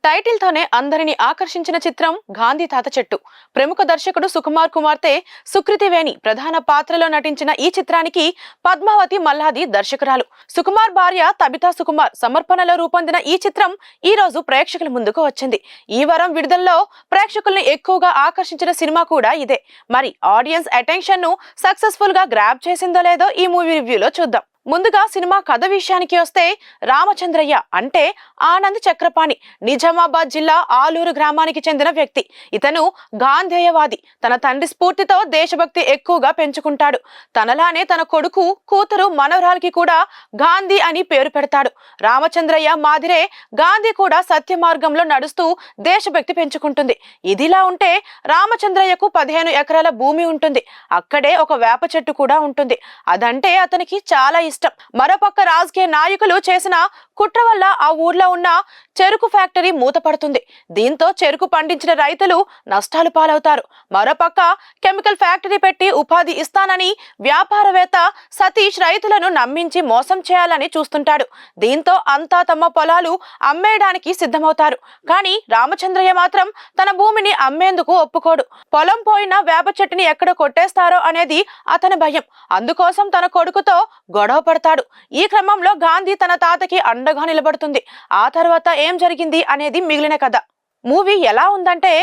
Title తోనే అందరిని ఆకర్షించిన చిత్రం గాంధీ తాత చెట్టు. ప్రముఖ దర్శకుడు సుకుమార్ కుమార్తె సుకృతి వేణి ప్రధాన పాత్రలో నటించిన ఈ చిత్రానికి పద్మావతి మల్లాది దర్శకురాలు. సుకుమార్ భార్య తబితా సుకుమార్ సమర్పణలో రూపొందిన ఈ చిత్రం ఈ రోజు ప్రేక్షకుల ముందుకు వచ్చింది. ఈ వారం విడుదలలో ప్రేక్షకుల్ని ఎక్కువగా ఆకర్షించిన సినిమా కూడా ఇదే. మరి ఆడియన్స్ అటెన్షన్ ను సక్సెస్ఫుల్ గా గ్రాబ్ చేసిందో లేదో ఈ మూవీ రివ్యూలో చూద్దాం. ముందుగా సినిమా కథ విషయానికి వస్తే, రామచంద్రయ్య అంటే ఆనంద్ చక్రపాణి నిజామాబాద్ జిల్లా ఆలూరు గ్రామానికి చెందిన వ్యక్తి. ఇతను గాంధేయవాది. తన తండ్రి స్ఫూర్తితో దేశభక్తి ఎక్కువగా పెంచుకుంటాడు. తనలానే తన కొడుకు, కూతురు, మనవరాలకి కూడా గాంధీ అని పేరు పెడతాడు. రామచంద్రయ్య మాదిరే గాంధీ కూడా సత్య మార్గంలో నడుస్తూ దేశభక్తి పెంచుకుంటుంది. ఇదిలా ఉంటే రామచంద్రయ్యకు 15 ఎకరాల భూమి ఉంటుంది. అక్కడే ఒక వేప చెట్టు కూడా ఉంటుంది. అదంటే అతనికి చాలా ఇష్టం. మరోపక్క రాజకీయ నాయకులు చేసిన కుట్ర వల్ల ఆ ఊర్లో ఉన్న చెరుకు ఫ్యాక్టరీ మూతపడుతుంది. దీంతో చెరుకు పండించిన రైతులు నష్టాలు పాలవుతారు. మరోపక్క కెమికల్ ఫ్యాక్టరీ పెట్టి ఉపాధి ఇస్తానని వ్యాపారవేత్త సతీష్ రైతులను నమ్మించి మోసం చేయాలని చూస్తుంటాడు. దీంతో అంతా తమ పొలాలు అమ్మేయడానికి సిద్ధమవుతారు. కానీ రామచంద్రయ్య మాత్రం తన భూమిని అమ్మేందుకు ఒప్పుకోడు. పొలం పోయిన వేప చెట్టుని ఎక్కడ కొట్టేస్తారో అనేది అతని భయం. అందుకోసం తన కొడుకుతో గొడవ పడతాడు. ఈ క్రమంలో గాంధీ తన తాతకి అండగా నిలబడుతుంది. ఆ తర్వాత ఏం జరిగింది అనేది మిగిలిన కథ. మూవీ ఎలా ఉందంటే,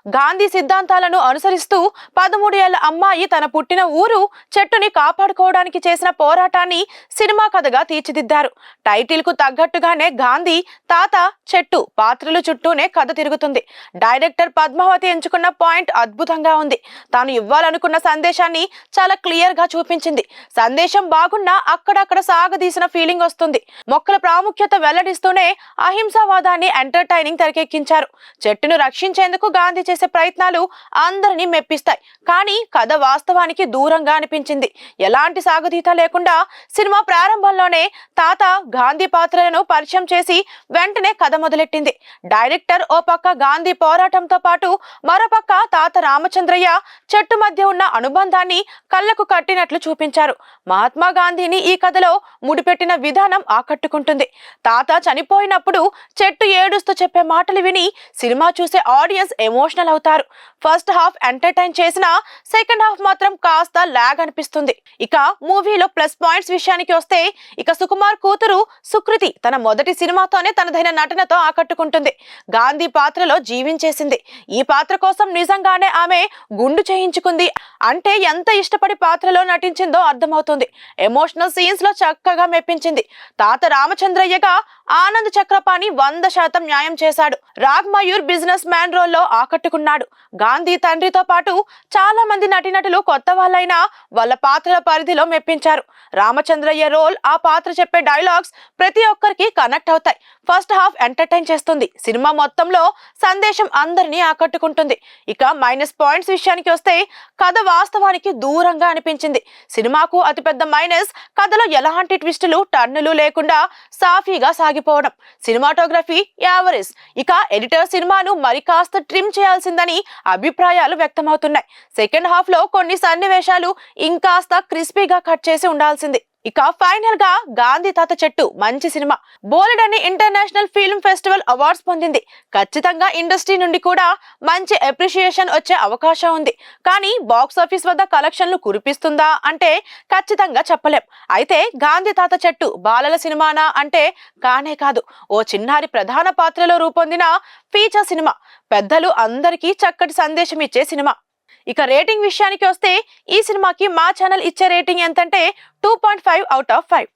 గాంధీ సిద్ధాంతాలను అనుసరిస్తూ 13 ఏళ్ల అమ్మాయి తన పుట్టిన ఊరు చెట్టుని కాపాడుకోవడానికి చేసిన పోరాటాన్ని సినిమా కథగా తీర్చిదిద్దారు. టైటిల్ కు తగ్గట్టుగానే గాంధీ తాత చెట్టు పాత్రల చుట్టూనే కథ తిరుగుతుంది. డైరెక్టర్ పద్మావతి ఎంచుకున్న పాయింట్ అద్భుతంగా ఉంది. తాను ఇవ్వాలనుకున్న సందేశాన్ని చాలా క్లియర్ గా చూపించింది. సందేశం బాగున్నా అక్కడక్కడ సాగదీసిన ఫీలింగ్ వస్తుంది. మొక్కల ప్రాముఖ్యత వెల్లడిస్తూనే అహింసావాదాన్ని ఎంటర్టైనింగ్ తెరకెక్కించారు. చెట్టును రక్షించేందుకు గాంధీ చేసే ప్రయత్నాలు అందరినీ మెప్పిస్తాయి. కానీ కథ వాస్తవానికి దూరంగా అనిపించింది. ఎలాంటి సాగతీత లేకుండా సినిమా ప్రారంభంలోనే తాత గాంధీ పాత్రలను పరిచయం చేసి వెంటనే కథ మొదలెట్టింది. డైరెక్టర్ ఓ పక్క గాంధీ పోరాటంతో పాటు మరోపక్క తాత రామచంద్రయ్య చెట్టు మధ్య ఉన్న అనుబంధాన్ని కళ్లకు కట్టినట్లు చూపించారు. మహాత్మా గాంధీని ఈ కథలో ముడిపెట్టిన విధానం ఆకట్టుకుంటుంది. తాత చనిపోయినప్పుడు చెట్టు ఏడుస్తూ చెప్పే మాటలు విని సినిమా చూసే ఆడియన్స్ ఎమోషనల్ అవుతారు. ఫస్ట్ హాఫ్ ఎంటర్టైన్ చేసిన, సెకండ్ హాఫ్ మాత్రం కాస్త లాగ్ అనిపిస్తుంది. ఇక మూవీలో ప్లస్ పాయింట్స్ విషయానికి వస్తే, ఇక సుకుమార్ కూతురు సుకృతి తన మొదటి సినిమాతోనే తనదైన నటనతో ఆకట్టుకుంటుంది. గాంధీ పాత్రలో జీవించేసింది. ఈ పాత్ర కోసం నిజంగానే ఆమె గుండు చేయించుకుంది అంటే ఎంత ఇష్టపడి పాత్రలో నటించిందో అర్థమవుతుంది. ఎమోషనల్ సీన్స్ లో చక్కగా మెప్పించింది. తాత రామచంద్రయ్యగా ఆనంద్ చక్రపాణి 100% న్యాయం చేశాడు. రాగ్ మయూర్ బిజినెస్ మ్యాన్ రోల్లో ఆకట్టుకున్నాడు. గాంధీ తండ్రితో పాటు చాలా మంది నటీనటులు కొత్త వాళ్ళైనా వాళ్ళ పాత్రల పరిధిలో మెప్పించారు. రామచంద్రయ్య రోల్, ఆ పాత్ర చెప్పే డైలాగ్స్ ప్రతి ఒక్కరికి కనెక్ట్ అవుతాయి. ఫస్ట్ హాఫ్ ఎంటర్టైన్ చేస్తుంది. సినిమా మొత్తంలో సందేశం అందరినీ ఆకట్టుకుంటుంది. ఇక మైనస్ పాయింట్స్ విషయానికి వస్తే, కథ వాస్తవానికి దూరంగా అనిపించింది. సినిమాకు అతిపెద్ద మైనస్ కథలో ఎలాంటి ట్విస్టులు, టర్నులు లేకుండా సాఫీగా సాగిపోవడం. Cinematography average. ఇక ఎడిటర్ సినిమాను మరి కాస్త ట్రిమ్ చేయాల్సిందని అభిప్రాయాలు వ్యక్తమవుతున్నాయి. సెకండ్ హాఫ్ లో కొన్ని సన్నివేశాలు ఇంకాస్త క్రిస్పీగా కట్ చేసి ఉండాల్సింది. ఇక ఫైనల్ గా గాంధీ తాత చెట్టు మంచి సినిమా. బోలెడన్ని ఇంటర్నేషనల్ ఫిల్మ్ ఫెస్టివల్ అవార్డ్స్ పొందింది. ఖచ్చితంగా ఇండస్ట్రీ నుండి కూడా మంచి అప్రిషియేషన్ వచ్చే అవకాశం ఉంది. కానీ బాక్స్ ఆఫీస్ వద్ద కలెక్షన్లు కురిపిస్తుందా అంటే ఖచ్చితంగా చెప్పలేం. అయితే గాంధీ తాత చెట్టు బాలల సినిమానా అంటే కానే కాదు. ఓ చిన్నారి ప్రధాన పాత్రలో రూపొందిన ఫీచర్ సినిమా. పెద్దలు అందరికీ చక్కటి సందేశం ఇచ్చే సినిమా. ఇక రేటింగ్ విషయానికి వస్తే, ఈ సినిమాకి మా ఛానల్ ఇచ్చే రేటింగ్ ఎంతంటే 2.5 out of 5.